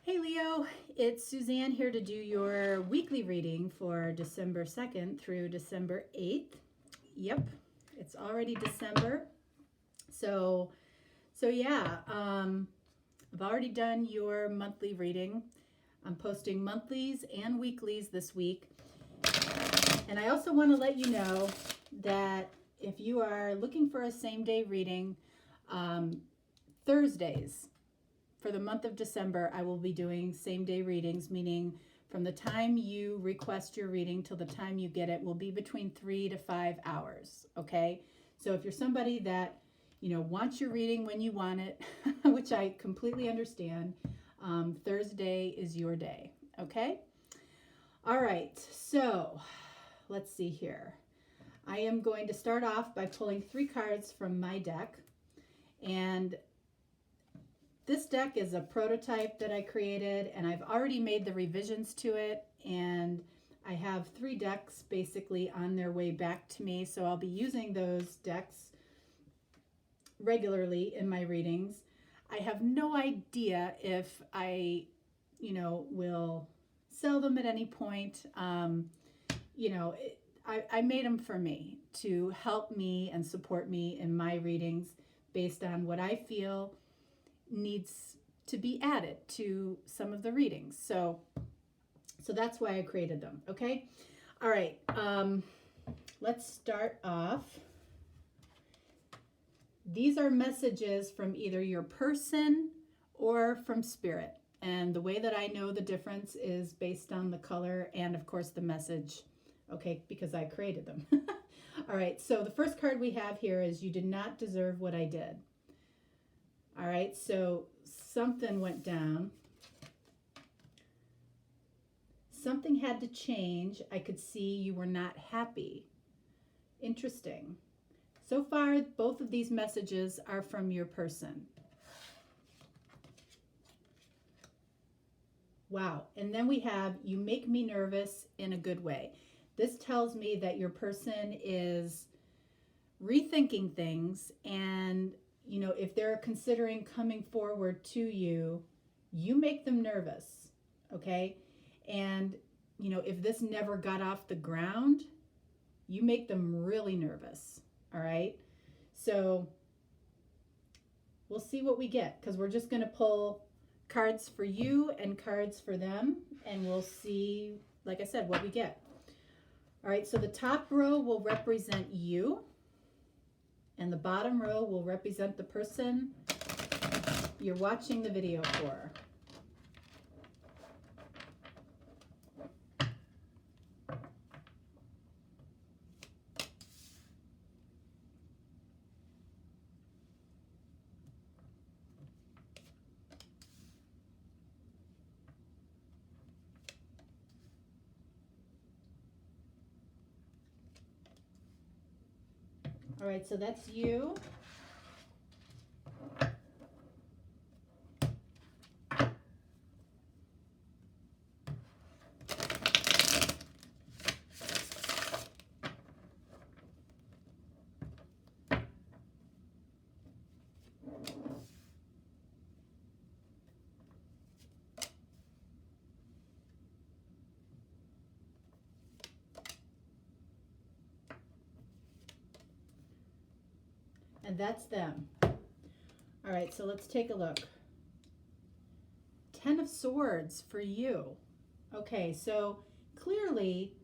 Hey Leo, it's Suzanne here to do your weekly reading for December 2nd through December 8th. Yep, it's already December. So I've already done your monthly reading. I'm posting monthlies and weeklies this week. And I also want to let you know that if you are looking for a same day reading, Thursdays, for the month of December, I will be doing same day readings, meaning from the time you request your reading till the time you get it will be between 3 to 5 hours. Okay. So if you're somebody that, wants your reading when you want it, which I completely understand, Thursday is your day. Okay. All right. So let's see here. I am going to start off by pulling 3 cards from my deck. And this deck is a prototype that I created, and I've already made the revisions to it, and I have 3 decks basically on their way back to me, so I'll be using those decks regularly in my readings. I have no idea if I, will sell them at any point. I made them for me to help me and support me in my readings based on what I feel needs to be added to some of the readings. So that's why I created them. Okay. All right. Let's start off. These are messages from either your person or from spirit. And the way that I know the difference is based on the color and, of course, the message. Okay, because I created them. All right. So the first card we have here is "You did not deserve what I did." All right, so something went down. Something had to change. I could see you were not happy. Interesting. So far, both of these messages are from your person. Wow. And then we have "You make me nervous in a good way." This tells me that your person is rethinking things, and if they're considering coming forward to you, you make them nervous, okay? And, if this never got off the ground, you make them really nervous, all right? So we'll see what we get, because we're just going to pull cards for you and cards for them, and we'll see, like I said, what we get. All right, so the top row will represent you, and the bottom row will represent the person you're watching the video for. All right, so that's you. And that's them. All right, so let's take a look. 10 of Swords for you. Okay, so clearly,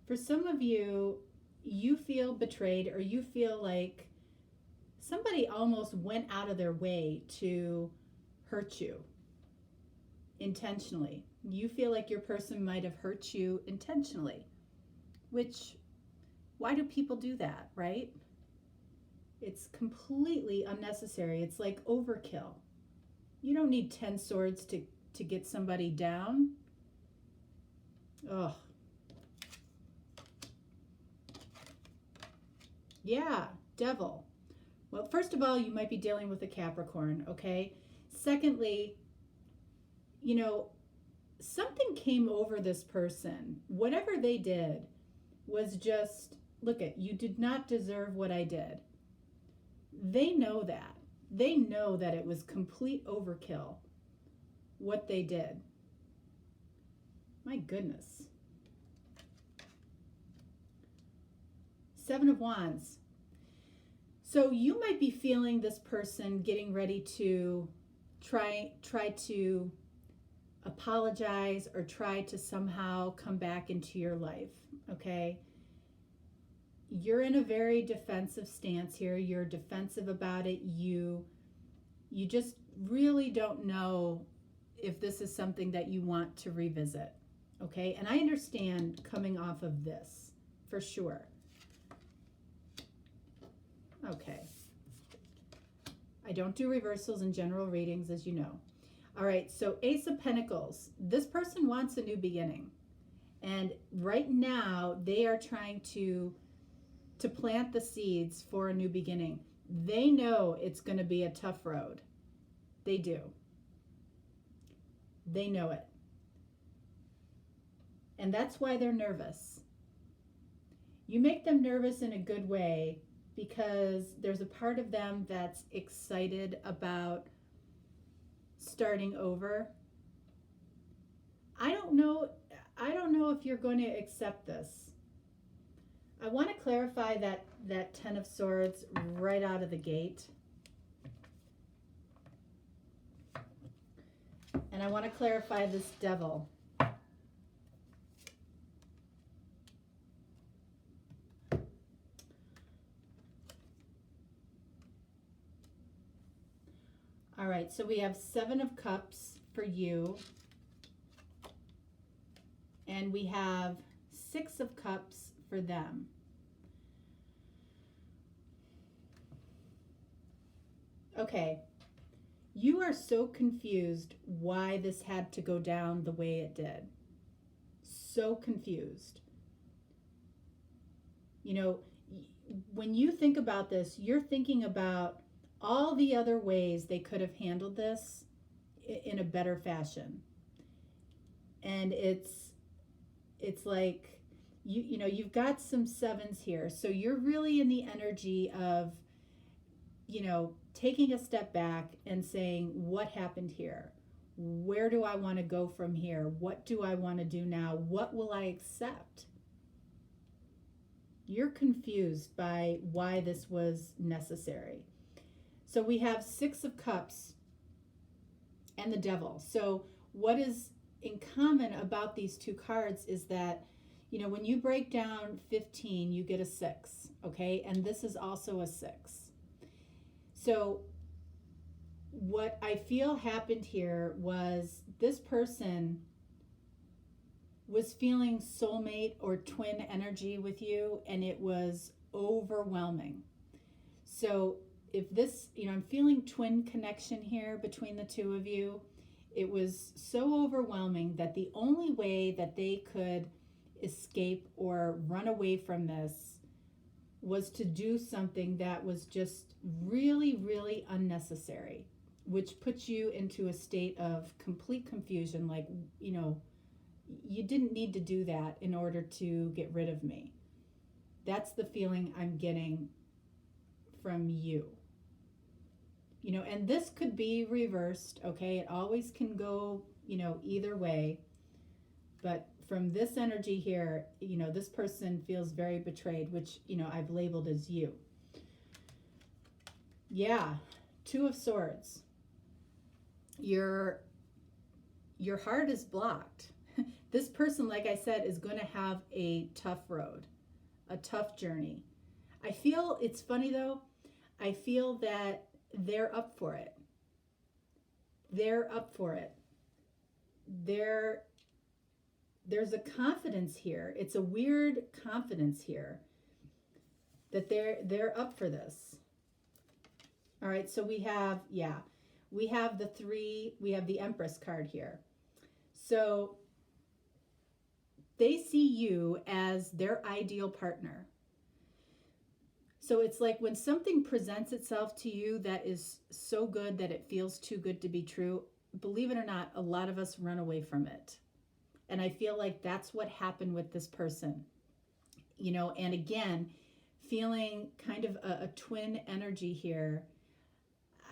for some of you, you feel betrayed, or you feel like somebody almost went out of their way to hurt you intentionally. You feel like your person might have hurt you intentionally, which, why do people do that, right? It's completely unnecessary. It's like overkill. You don't need 10 swords to get somebody down. Ugh. Yeah, Devil. Well, first of all, you might be dealing with a Capricorn, okay? Secondly, something came over this person. Whatever they did was just, look, you did not deserve what I did. They know that. They know that it was complete overkill what they did. My goodness. Seven of Wands. So you might be feeling this person getting ready to try to apologize or try to somehow come back into your life, okay? You're in a very defensive stance here. You're defensive about it. You just really don't know if this is something that you want to revisit, okay? And I understand coming off of this, for sure. Okay. I don't do reversals in general readings, as you know. All right, so Ace of Pentacles. This person wants a new beginning. And right now, they are trying to plant the seeds for a new beginning. They know it's going to be a tough road. They do. They know it. And that's why they're nervous. You make them nervous in a good way, because there's a part of them that's excited about starting over. I don't know if you're going to accept this. I want to clarify that Ten of Swords right out of the gate. And I want to clarify this Devil. All right, so we have Seven of Cups for you. And we have Six of Cups for them. Okay, you are so confused why this had to go down the way it did. So confused. You know, when you think about this, you're thinking about all the other ways they could have handled this in a better fashion. And it's like, you know, you've got some sevens here. So you're really in the energy of, you know, taking a step back and saying, what happened here? Where do I want to go from here? What do I want to do now? What will I accept? You're confused by why this was necessary. So we have Six of Cups and the Devil. So what is in common about these two cards is that, you know, when you break down 15, you get a 6, okay? And this is also a 6. So what I feel happened here was this person was feeling soulmate or twin energy with you, and it was overwhelming. So if this, you know, I'm feeling twin connection here between the two of you. It was so overwhelming that the only way that they could escape or run away from this was to do something that was just really, really unnecessary, which puts you into a state of complete confusion. Like, you know, you didn't need to do that in order to get rid of me. That's the feeling I'm getting from you. You know, and this could be reversed, okay? It always can go, you know, either way. But from this energy here, you know, this person feels very betrayed, which, you know, I've labeled as you. Yeah, Two of Swords. Your heart is blocked. This person, like I said, is going to have a tough road, a tough journey. I feel, it's funny though, I feel that they're up for it. They're up for it. There's a confidence here. It's a weird confidence here that they're up for this. All right, so we have the three, we have the Empress card here. So they see you as their ideal partner. So it's like when something presents itself to you that is so good that it feels too good to be true, believe it or not, a lot of us run away from it. And I feel like that's what happened with this person. You know, and again, feeling kind of a twin energy here.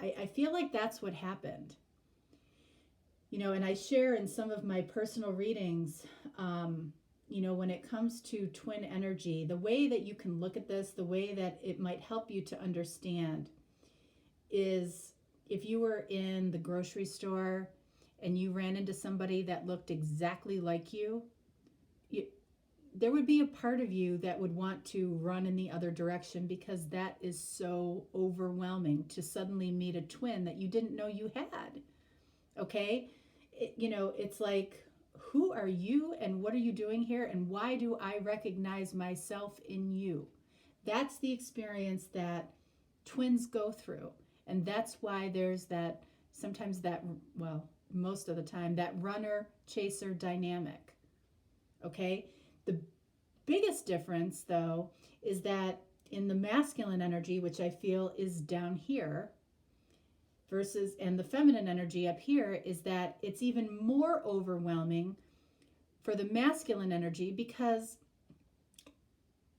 I feel like that's what happened. And I share in some of my personal readings, when it comes to twin energy, the way that you can look at this, the way that it might help you to understand is if you were in the grocery store and you ran into somebody that looked exactly like you, there would be a part of you that would want to run in the other direction because that is so overwhelming to suddenly meet a twin that you didn't know you had. Okay? It's like, who are you and what are you doing here and why do I recognize myself in you? That's the experience that twins go through. And that's why there's that, sometimes that, well, most of the time, that runner chaser dynamic. Okay? The biggest difference, though, is that in the masculine energy, which I feel is down here, versus, and the feminine energy up here, is that it's even more overwhelming for the masculine energy because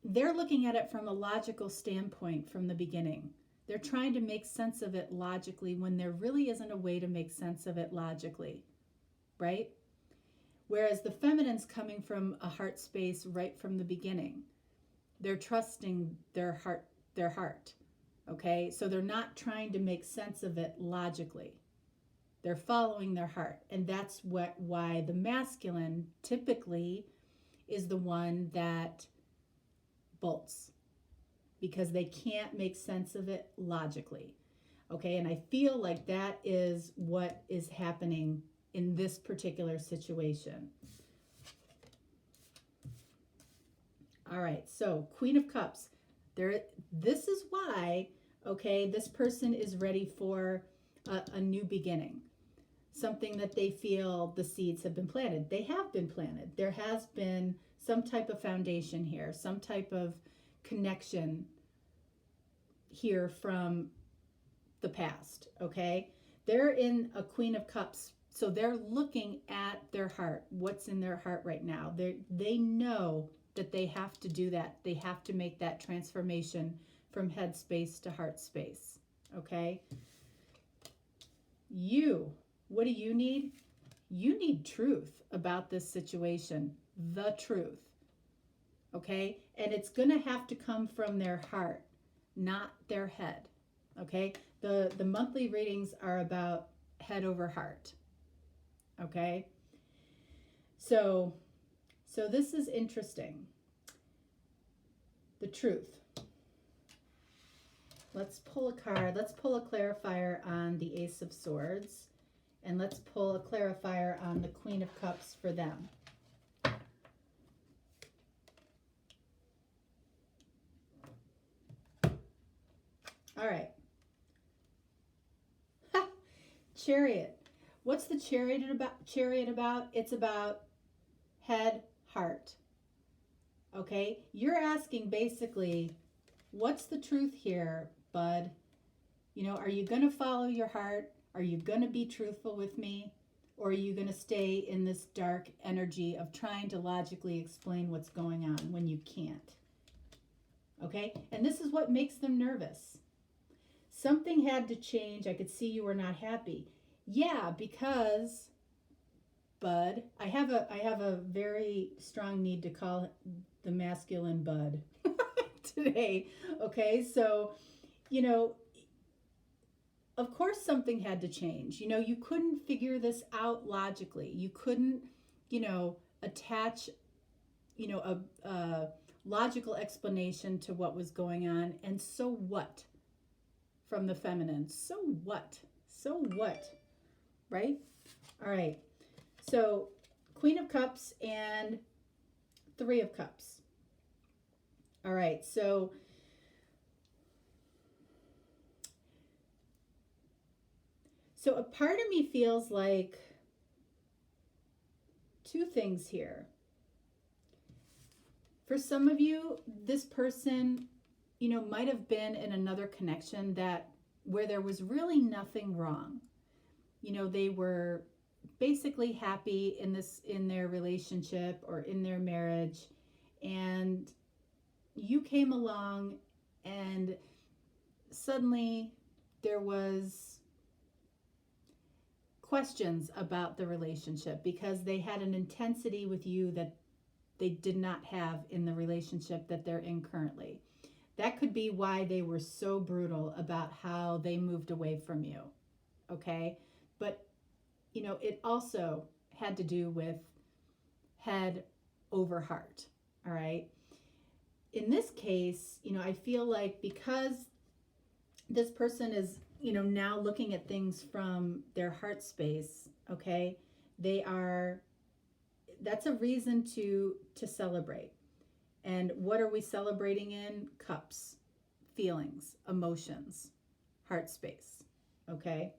they're looking at it from a logical standpoint from the beginning. They're trying to make sense of it logically when there really isn't a way to make sense of it logically, right? Whereas the feminine's coming from a heart space right from the beginning. They're trusting their heart. Okay? So they're not trying to make sense of it logically. They're following their heart. And that's why the masculine typically is the one that bolts, because they can't make sense of it logically. Okay? And I feel like that is what is happening in this particular situation. All right, so Queen of Cups. This is why, okay, this person is ready for a new beginning. Something that they feel the seeds have been planted. They have been planted. There has been some type of foundation here, some type of connection here from the past, okay? They're in a Queen of Cups. So they're looking at their heart, what's in their heart right now. They know that they have to do that. They have to make that transformation from head space to heart space, okay? What do you need? You need truth about this situation, the truth, okay? And it's going to have to come from their heart, not their head, okay? The monthly readings are about head over heart. Okay, so this is interesting. The truth. Let's pull a card. Let's pull a clarifier on the Ace of Swords. And let's pull a clarifier on the Queen of Cups for them. All right. Ha! Chariot. What's the Chariot about? It's about head, heart. Okay? You're asking basically, what's the truth here, bud? Are you going to follow your heart? Are you going to be truthful with me? Or are you going to stay in this dark energy of trying to logically explain what's going on when you can't? Okay? And this is what makes them nervous. Something had to change. I could see you were not happy. Yeah, because, bud, I have a very strong need to call the masculine bud today. Okay, so, of course something had to change. You couldn't figure this out logically. You couldn't, attach, a logical explanation to what was going on. And so what? From the feminine. So what? So what? Right? All right. So Queen of Cups and Three of Cups. All right. So a part of me feels like two things here. For some of you, this person, might have been in another connection where there was really nothing wrong. They were basically happy in their relationship or in their marriage, and you came along and suddenly there was questions about the relationship because they had an intensity with you that they did not have in the relationship that they're in currently. That could be why they were so brutal about how they moved away from you. Okay? But, it also had to do with head over heart. All right? In this case, I feel like because this person is, now looking at things from their heart space, okay? That's a reason to celebrate. And what are we celebrating in? Cups, feelings, emotions, heart space. Okay?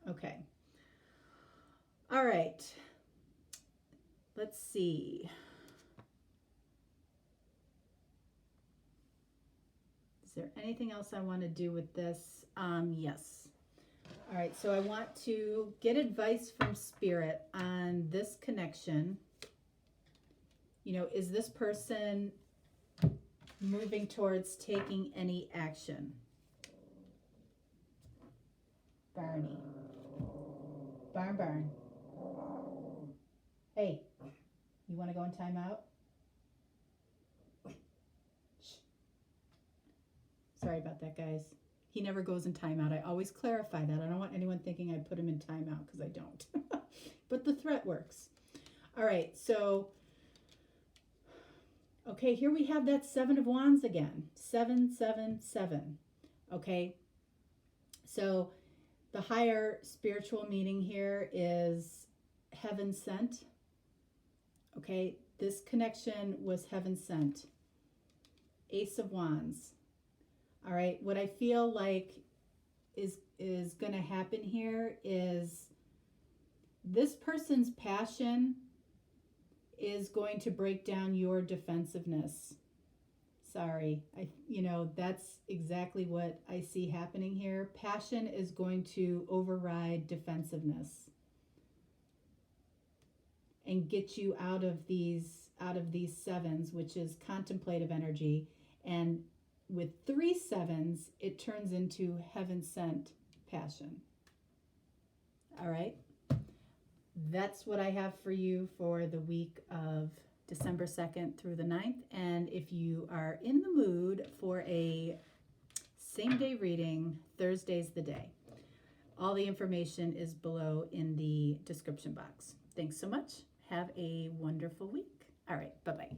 Okay. All right. Let's see. Is there anything else I want to do with this? Yes. All right. So I want to get advice from Spirit on this connection. Is this person moving towards taking any action? Barney. Barn. Hey, you want to go in timeout? Shh. Sorry about that, guys. He never goes in timeout. I always clarify that. I don't want anyone thinking I put him in timeout because I don't. But the threat works. All right, so, okay, here we have that 7 of Wands again. 777. Okay, so the higher spiritual meaning here is heaven sent. Okay, this connection was heaven sent. Ace of Wands. All right, what I feel like is going to happen here is this person's passion is going to break down your defensiveness. Sorry, that's exactly what I see happening here. Passion is going to override defensiveness and get you out of these sevens, which is contemplative energy. And with 3 sevens, it turns into heaven sent passion. All right. That's what I have for you for the week of December 2nd through the 9th. And if you are in the mood for a same day reading, Thursday's the day. All the information is below in the description box. Thanks so much. Have a wonderful week. All right. Bye-bye.